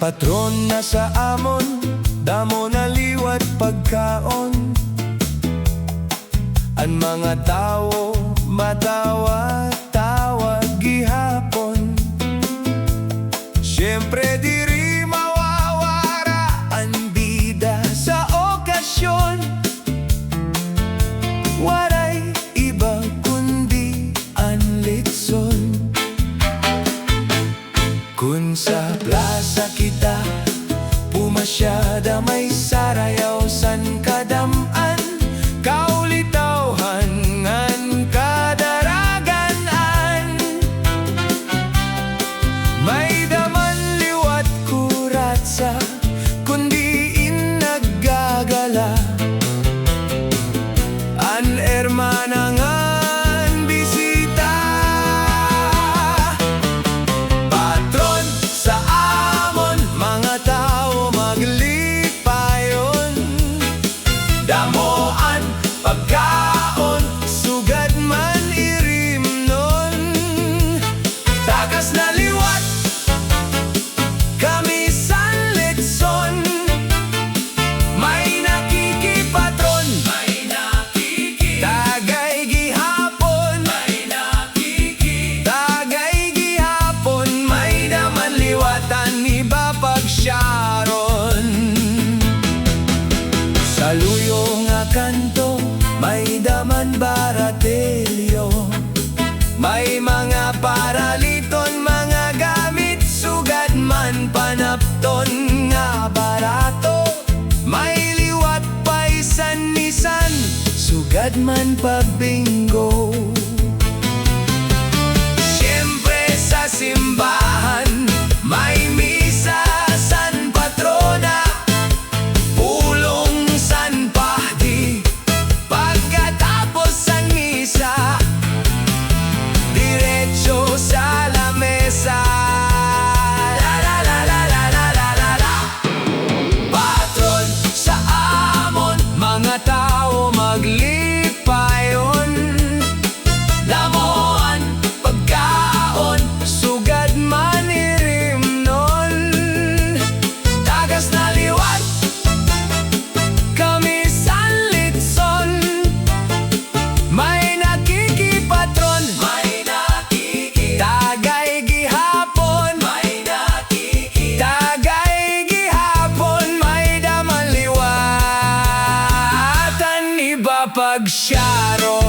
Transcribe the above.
Patron na sa amon, damo na liwat pagkaon. Ang mga tao matawa-tawa gihapon. Siyempre diri mawawara ang bida sa okasyon. Waray iba kundi ang litson. Kung sa plaza kita pumasyada, may sarayaw san kadaman. Kaulitawhan ngan kadaraganan. May daman liwat kuratsa kundi inaggagala. An hermana ngan bisita. Patron sa amon, mga tao maglipayon. Damoan pagkaon, sugad man irimnon. Tagas na liwat kami sanlitson. May nakikipatron, may nakiki. Tagay gihapon, may nakiki. Tagay gihapon, may daman liwatan iba pagsyaron. Sa luyo nga kanto, may daman baratelyo. May mga paraliton, mga gamit, sugad man panapton nga barato. May liwat paisan-isan, sugad man pabingo. Siyempre sa simbahan, may misa san patrona. Pulong san pahdi, pagkatapos san misa, diretso sa lamesa. La la la la la la la la la. Patron sa amon, mga tao maglipayon. Damoan pagkaon, sugad man irimnon. Tagas na liwat kami sanlitson. May nakikipatron, may nakiki. Tagay gihapon, may nakiki. Tagay gihapon, may daman liwatan iba pagsyaron.